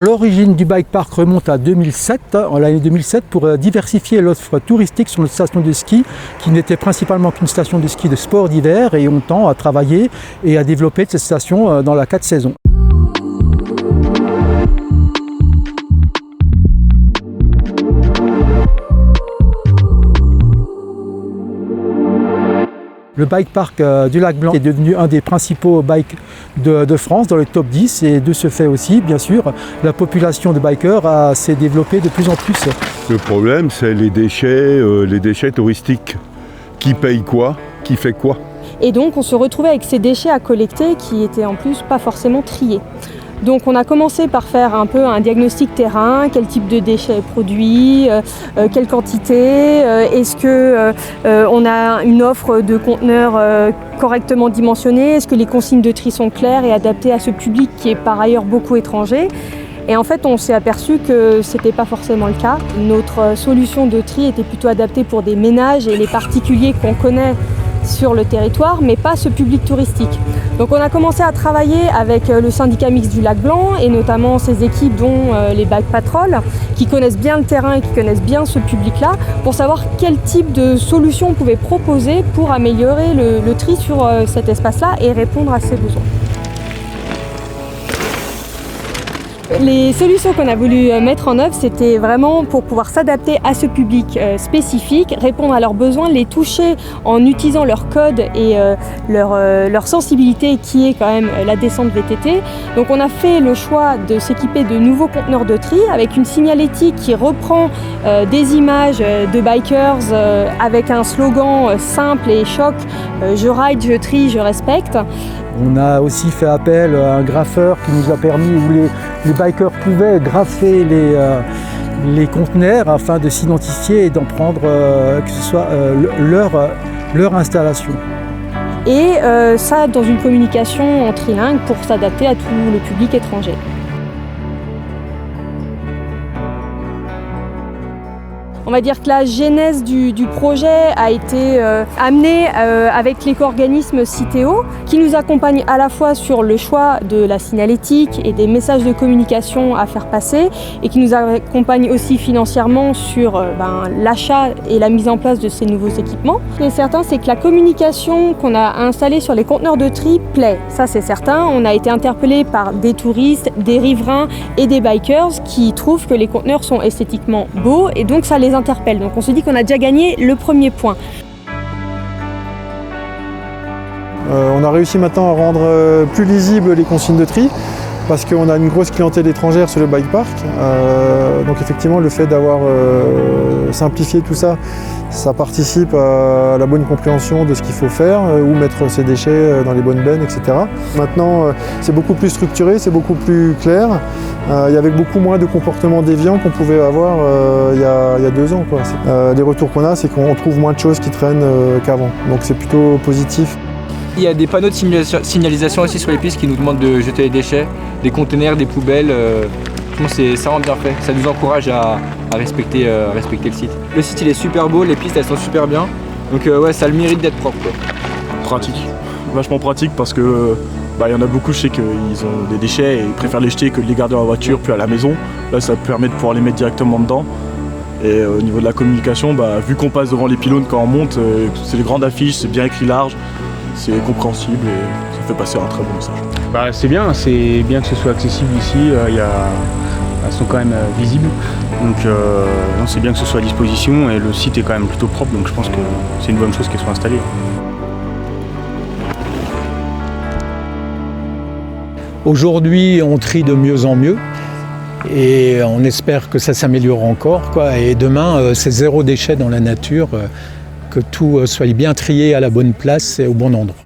L'origine du bike park remonte à 2007, en l'année 2007, pour diversifier l'offre touristique sur notre station de ski, qui n'était principalement qu'une station de ski de sport d'hiver, et on tend à travailler et à développer cette station dans la 4 saisons. Le bike park du Lac Blanc est devenu un des principaux bikes de France, dans le top 10, et de ce fait aussi, bien sûr, la population de bikers s'est développée de plus en plus. Le problème, c'est les déchets touristiques. Qui paye quoi? Qui fait quoi? Et donc on se retrouvait avec ces déchets à collecter qui étaient en plus pas forcément triés. Donc on a commencé par faire un peu un diagnostic terrain, quel type de déchets est produit, quelle quantité, est-ce qu'on a une offre de conteneurs correctement dimensionnée, est-ce que les consignes de tri sont claires et adaptées à ce public qui est par ailleurs beaucoup étranger. Et en fait, on s'est aperçu que ce n'était pas forcément le cas. Notre solution de tri était plutôt adaptée pour des ménages et les particuliers qu'on connaît sur le territoire, mais pas ce public touristique. Donc on a commencé à travailler avec le syndicat mixte du Lac Blanc et notamment ses équipes dont les Bike Patrol, qui connaissent bien le terrain et qui connaissent bien ce public-là, pour savoir quel type de solution on pouvait proposer pour améliorer le tri sur cet espace-là et répondre à ses besoins. Les solutions qu'on a voulu mettre en œuvre, c'était vraiment pour pouvoir s'adapter à ce public spécifique, répondre à leurs besoins, les toucher en utilisant leur code et leur sensibilité qui est quand même la descente VTT. Donc on a fait le choix de s'équiper de nouveaux conteneurs de tri avec une signalétique qui reprend des images de bikers avec un slogan simple et choc, je ride, je trie, je respecte. On a aussi fait appel à un graffeur qui nous a permis, où les bikers pouvaient graffer les conteneurs afin de s'identifier et d'en prendre que ce soit leur installation. Et ça dans une communication en trilingue pour s'adapter à tout le public étranger. On va dire que la genèse du projet a été amenée avec l'éco-organisme Citeo, qui nous accompagne à la fois sur le choix de la signalétique et des messages de communication à faire passer, et qui nous accompagne aussi financièrement sur l'achat et la mise en place de ces nouveaux équipements. Ce qui est certain, c'est que la communication qu'on a installée sur les conteneurs de tri plaît, ça c'est certain. On a été interpellé par des touristes, des riverains et des bikers qui trouvent que les conteneurs sont esthétiquement beaux, et donc ça les interpelle. Donc on se dit qu'on a déjà gagné le premier point. On a réussi maintenant à rendre plus lisibles les consignes de tri parce qu'on a une grosse clientèle étrangère sur le bike park. Donc effectivement, le fait d'avoir simplifié tout ça, ça participe à la bonne compréhension de ce qu'il faut faire, où mettre ses déchets dans les bonnes bennes, etc. Maintenant, c'est beaucoup plus structuré, c'est beaucoup plus clair, et avec beaucoup moins de comportements déviants qu'on pouvait avoir il y a 2 ans, quoi. Les retours qu'on a, c'est qu'on trouve moins de choses qui traînent qu'avant, donc c'est plutôt positif. Il y a des panneaux de signalisation aussi sur les pistes qui nous demandent de jeter les déchets, des conteneurs, des poubelles. Ça rend bien fait, ça nous encourage à respecter le site. Le site il est super beau, les pistes elles sont super bien, donc ouais, ça a le mérite d'être propre, quoi. Pratique, vachement pratique parce que y en a beaucoup, je sais qu'ils ont des déchets et ils préfèrent les jeter que de les garder dans la voiture puis à la maison. Là ça permet de pouvoir les mettre directement dedans. Et au niveau de la communication, vu qu'on passe devant les pylônes quand on monte, c'est des grandes affiches, c'est bien écrit large, c'est compréhensible et ça fait passer un très bon message. C'est bien que ce soit accessible ici, elles sont quand même visibles, donc c'est bien que ce soit à disposition et le site est quand même plutôt propre, donc je pense que c'est une bonne chose qu'elles soient installées. Aujourd'hui, on trie de mieux en mieux et on espère que ça s'améliore encore, quoi. Et demain, c'est 0 déchet dans la nature, que tout soit bien trié à la bonne place et au bon endroit.